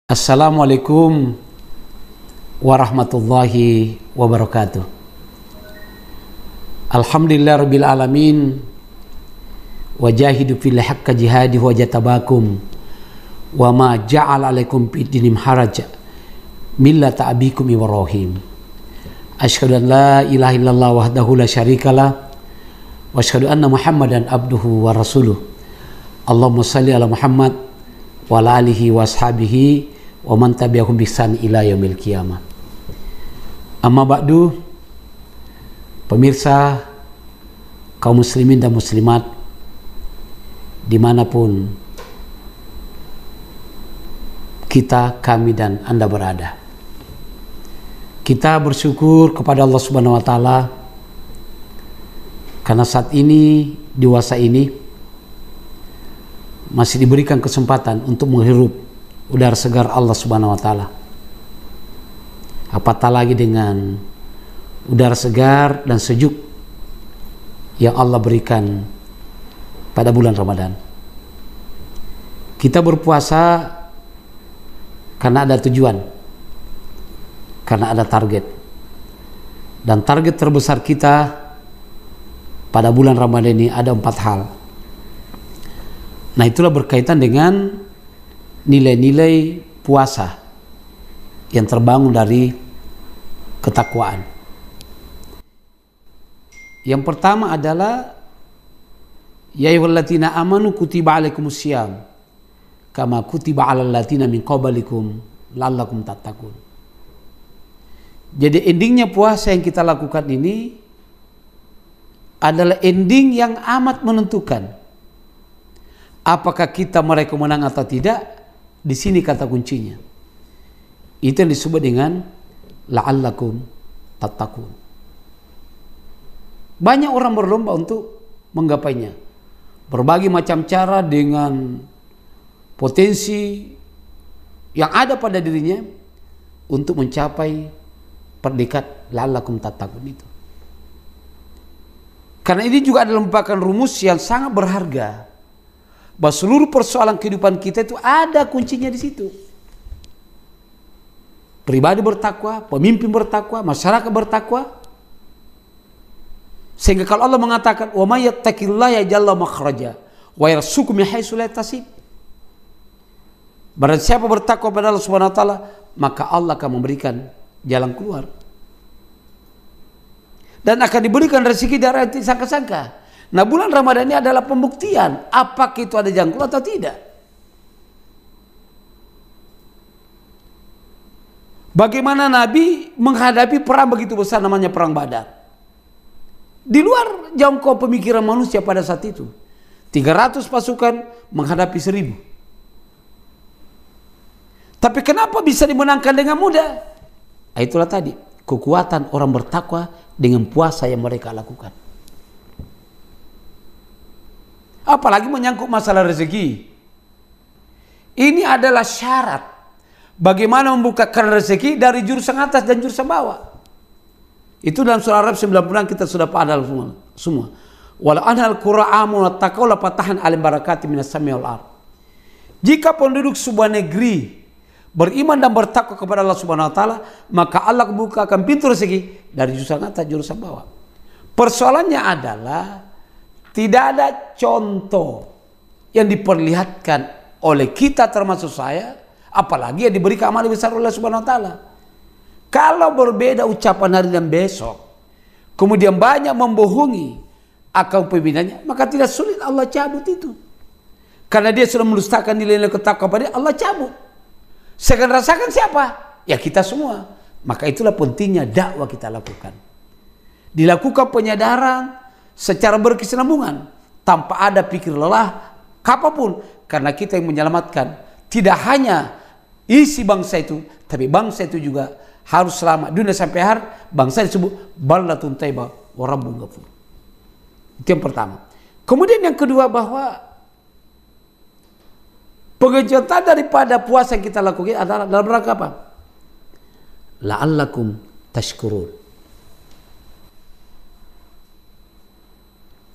Assalamualaikum warahmatullahi wabarakatuh. Alhamdulillah rabbil alamin. Wajahidu fil haqqa jihadi wa jatabakum. Wa ma ja'al alaikum fid dini haraja millata abikum Ibrahim. Asyhadu an la ilaha illallah wahdahu la syarikalah wa asyhadu anna Muhammadan abduhu wa rasuluh. Allahumma shalli ala Muhammad wa ala alihi wa ashabihi wa man tabi'ahum bi ihsan ila yaumil qiyamah. Amma ba'du, pemirsa kaum muslimin dan muslimat dimanapun kita, kami dan Anda berada, kita bersyukur kepada Allah Subhanahu wa Ta'ala karena saat ini, dewasa ini, masih diberikan kesempatan untuk menghirup udara segar Allah Subhanahu wa Ta'ala. Apatah lagi dengan udara segar dan sejuk yang Allah berikan pada bulan Ramadan. Kita berpuasa karena ada tujuan, karena ada target. Dan target terbesar kita pada bulan Ramadan ini ada 4 hal. Nah, itulah berkaitan dengan nilai-nilai puasa yang terbangun dari ketakwaan. Yang pertama adalah ya ayyuhalladzina amanu kutiba alaikumusiyam kama kutiba alal ladzina min qablikum la'allakum tattaqun. Jadi endingnya puasa yang kita lakukan ini adalah ending yang amat menentukan apakah kita meraih kemenangan atau tidak. Di sini kata kuncinya. Itu yang disebut dengan la'allakum tattaqun. Banyak orang berlomba untuk menggapainya. Berbagai macam cara dengan potensi yang ada pada dirinya untuk mencapai predikat la'allakum tattaqun itu. Karena ini juga adalah merupakan rumus yang sangat berharga. Bahwa seluruh persoalan kehidupan kita itu ada kuncinya di situ. Pribadi bertakwa, pemimpin bertakwa, masyarakat bertakwa. Sehingga kalau Allah mengatakan wa may yattaqillaha yaj'al lahu makhraja wa yarzuqhu min haitsu la yahtasib. Barang siapa bertakwa kepada Allah Subhanahu wa Ta'ala, maka Allah akan memberikan jalan keluar. Dan akan diberikan rezeki dari yang tidak sangka-sangka. Nah, bulan Ramadan ini adalah pembuktian apakah itu ada jalan keluar atau tidak. Bagaimana Nabi menghadapi perang begitu besar namanya perang Badar. Di luar jangkau pemikiran manusia pada saat itu. 300 pasukan menghadapi 1000. Tapi kenapa bisa dimenangkan dengan mudah? Itulah tadi, kekuatan orang bertakwa dengan puasa yang mereka lakukan. Apalagi menyangkut masalah rezeki. Ini adalah syarat bagaimana membukakan rezeki dari jurusan atas dan jurusan bawah. Itu dalam surah Arab 90 kita sudah padahal semua. Wala anhal qura'amu wattaqaw la fatahan alim barakati minas sami wal ard. Jika penduduk sebuah negeri beriman dan bertakwa kepada Allah Subhanahu wa Ta'ala, maka Allah bukakan pintu rezeki dari jurusan atas jurusan bawah. Persoalannya adalah tidak ada contoh yang diperlihatkan oleh kita termasuk saya, apalagi yang diberikan amal besar oleh Allah Subhanahu wa Ta'ala. Kalau berbeda ucapan hari dan besok, kemudian banyak membohongi akal pimpinannya, maka tidak sulit Allah cabut itu. Karena dia sudah mendustakan nilai-nilai ketakwaan pada Allah cabut. Saya akan rasakan siapa? Ya kita semua. Maka itulah pentingnya dakwah kita lakukan. Dilakukan penyadaran secara berkesinambungan tanpa ada pikir lelah apapun, karena kita yang menyelamatkan tidak hanya isi bangsa itu, tapi bangsa itu juga harus selamat dunia sampai akhir. Bangsa disebut baldatun thayyibah wa rabbun ghafur. Itu yang pertama. Kemudian yang kedua, bahwa pengejutan daripada puasa yang kita lakukan adalah dalam rangka apa? La'allakum tashkurun.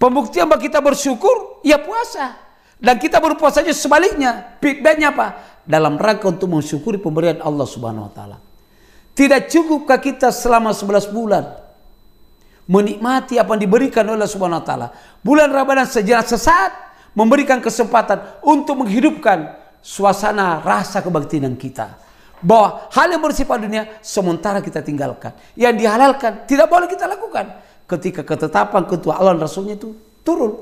Pembuktian bahwa kita bersyukur, ya puasa. Dan kita berpuasanya sebaliknya. Feedbacknya apa? dalam rangka untuk mensyukuri pemberian Allah Subhanahu wa taala. Tidak cukupkah kita selama 11 bulan menikmati apa yang diberikan oleh Allah Subhanahu wa taala? Bulan Ramadan sesaat memberikan kesempatan untuk menghidupkan suasana rasa kebaktian kita. Bahwa hal yang bersifat dunia sementara kita tinggalkan. Yang dihalalkan tidak boleh kita lakukan. Ketika ketetapan ketua Allah dan Rasulnya itu turun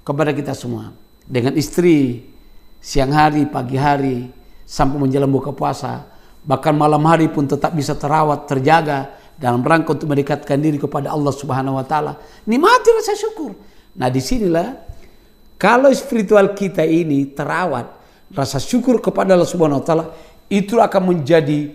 kepada kita semua. Dengan istri, siang hari, pagi hari, sampai menjelang buka puasa. Bahkan malam hari pun tetap bisa terawat, terjaga. Dalam rangka untuk mendekatkan diri kepada Allah Subhanahu wa taala. Nikmati rasa syukur. Nah disinilah, kalau spiritual kita ini terawat, rasa syukur kepada Allah Subhanahu wa taala, itu akan menjadi,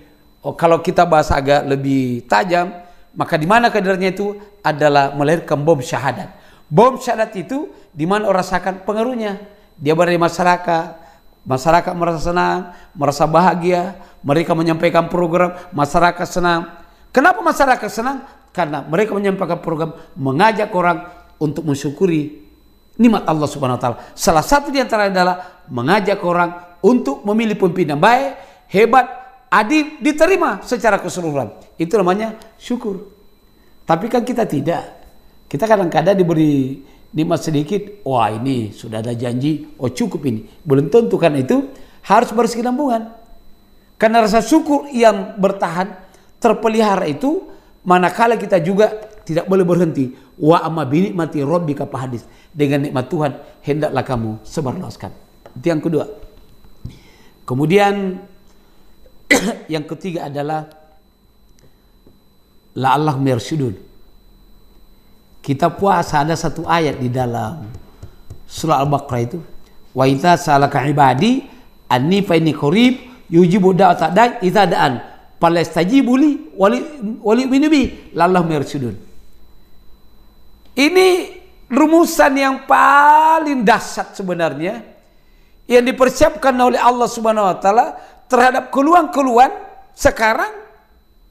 kalau kita bahas agak lebih tajam, maka di mana kadarnya itu adalah melahirkan bom syahadat. Bom syahadat itu di mana orang rasakan pengaruhnya. Dia berada di masyarakat merasa senang, merasa bahagia, mereka menyampaikan program, masyarakat senang. Kenapa masyarakat senang? Karena mereka menyampaikan program mengajak orang untuk mensyukuri nikmat Allah Subhanahu wa taala. Salah satu di antara adalah mengajak orang untuk memilih pemimpin yang baik, hebat, adil, diterima secara keseluruhan. Itu namanya syukur. Tapi kan kita tidak. Kita kadang-kadang diberi nikmat sedikit, wah ini sudah ada janji, oh cukup ini. Belum tentu, karena itu harus berkesinambungan. Karena rasa syukur yang bertahan, terpelihara itu, manakala kita juga tidak boleh berhenti. Wa amma bi nikmati rabbika fahadits. Dengan nikmat Tuhan hendaklah kamu sebarluaskan. Itu yang kedua. Kemudian yang ketiga adalah la'allahum yarsyudun. Kita puasa, ada satu ayat di dalam surah Al-Baqarah itu, wa idza sa'alaka ibadi anni fa inni qarib yujibu da'wata da'i idza da'an falastajibu li wa li'minu bi la'allahum yarsyudun. Ini rumusan yang paling dahsyat sebenarnya yang dipersiapkan oleh Allah Subhanahu wa taala terhadap keluhan-keluhan sekarang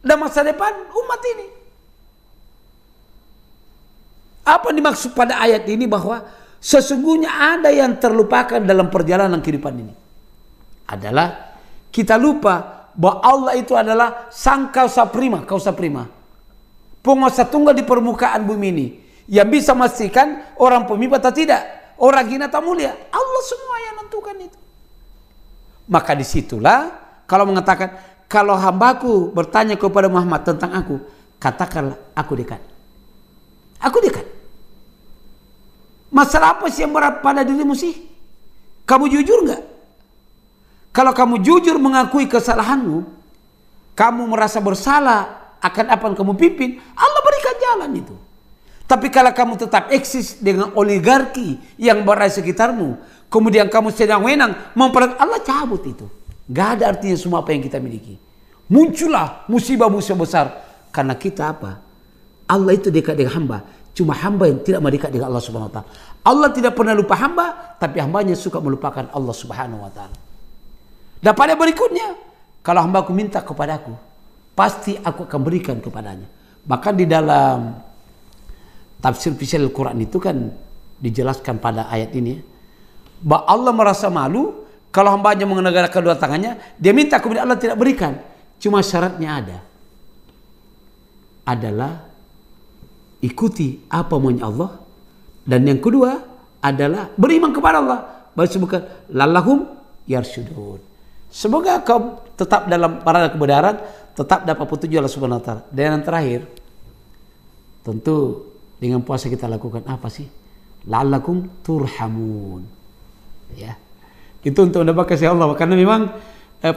dan masa depan umat ini. Apa dimaksud pada ayat ini? Bahwa sesungguhnya ada yang terlupakan dalam perjalanan kehidupan ini. Adalah kita lupa bahwa Allah itu adalah sang kausa prima, penguasa tunggal di permukaan bumi ini, yang bisa memastikan orang pemimpin atau tidak, orang hina atau mulia. Allah semua yang menentukan itu. Maka disitulah kalau mengatakan, kalau hambaku bertanya kepada Muhammad tentang aku, katakanlah aku dekat. Aku dekat. Masalah apa sih yang berat pada dirimu sih? Kamu jujur enggak? Kalau kamu jujur mengakui kesalahanmu, kamu merasa bersalah akan apa yang kamu pimpin, Allah berikan jalan itu. Tapi kalau kamu tetap eksis dengan oligarki yang berada di sekitarmu, kemudian kamu sedang wenang, Allah cabut itu. Gak ada artinya semua apa yang kita miliki. Muncullah musibah-musibah besar. Karena kita apa? Allah itu dekat dengan hamba. Cuma hamba yang tidak mendekat dengan Allah Subhanahu wa taala. Allah tidak pernah lupa hamba, tapi hambanya suka melupakan Allah Subhanahu wa taala. Dan pada berikutnya, kalau hambaku minta kepadaku, pasti aku akan berikan kepadanya. Bahkan di dalam tafsir Fisal Al-Quran itu kan dijelaskan pada ayat ini, bahwa Allah merasa malu kalau hambanya mengenegarakan kedua tangannya, dia minta kemudian Allah tidak berikan. Cuma syaratnya adalah ikuti apa maunya Allah, dan yang kedua adalah beriman kepada Allah. Baru sebutkan lallahum yarsyudun. Semoga kau tetap dalam parada kebenaran, tetap dapat petunjuk Allah Subhanahu wa taala. Dan yang terakhir, tentu dengan puasa kita lakukan apa sih? La'allakum turhamun. Ya. Itu untuk mendapat kasih Allah. Karena memang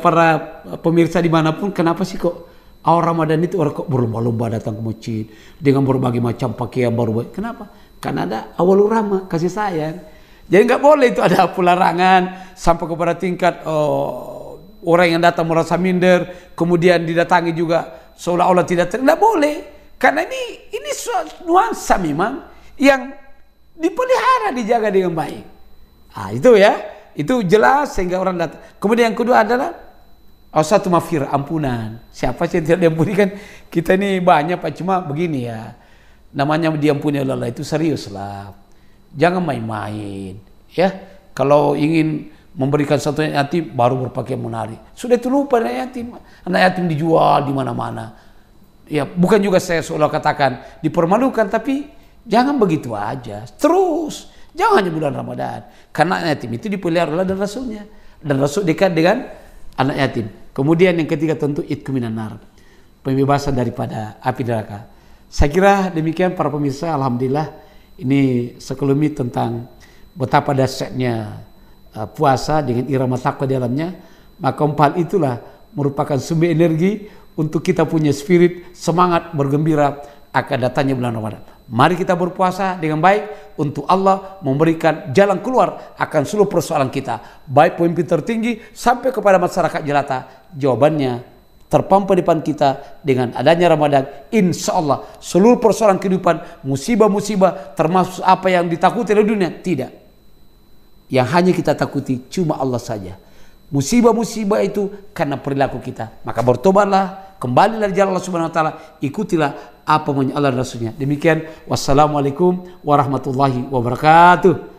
para pemirsa dimanapun, kenapa sih kok awal Ramadan itu orang kok berlomba-lomba datang ke masjid dengan berbagai macam pakaian baru? Kenapa? Karena ada awal rahmah, kasih sayang. Jadi nggak boleh itu ada pelarangan sampai kepada tingkat orang yang datang merasa minder, kemudian didatangi juga seolah-olah tidak boleh. Karena ini nuansa memang yang dipelihara, dijaga dengan baik. Itu ya, itu jelas sehingga orang datang. Kemudian yang kedua adalah satu mafir, ampunan. Siapa sih yang tidak diampuni? Kan kita ini banyak Pak, cuma begini ya. Namanya diampuni oleh Allah itu serius lah. Jangan main-main. Ya, kalau ingin memberikan satu anak yatim baru berpakaian menarik. Sudah itu lupa anak yatim. Anak yatim dijual di mana-mana. Ya, bukan juga saya seolah katakan dipermalukan, tapi jangan begitu aja. Terus, jangan hanya bulan Ramadan. Karena anak yatim itu dipelihara Allah dan Rasulnya. Dan Rasul dekat dengan anak yatim. Kemudian yang ketiga tentu itqu minan nar. Pembebasan daripada api neraka. Saya kira demikian para pemirsa, alhamdulillah ini sekelumit tentang betapa dahsyatnya puasa dengan irama takwa di dalamnya. Maka hal itulah merupakan sumber energi untuk kita punya spirit semangat bergembira akan datangnya bulan Ramadan. Mari kita berpuasa dengan baik untuk Allah memberikan jalan keluar akan seluruh persoalan kita, baik pemimpin tertinggi sampai kepada masyarakat jelata. Jawabannya terpampang di depan kita dengan adanya Ramadan. Insya Allah seluruh persoalan kehidupan, musibah-musibah termasuk apa yang ditakuti oleh dunia, tidak. Yang hanya kita takuti cuma Allah saja. Musibah-musibah itu karena perilaku kita. Maka bertobatlah, kembalilah di jalan Allah Subhanahu wa taala, ikutilah apa maunya Allah dan Rasulnya. Demikian, wassalamualaikum warahmatullahi wabarakatuh.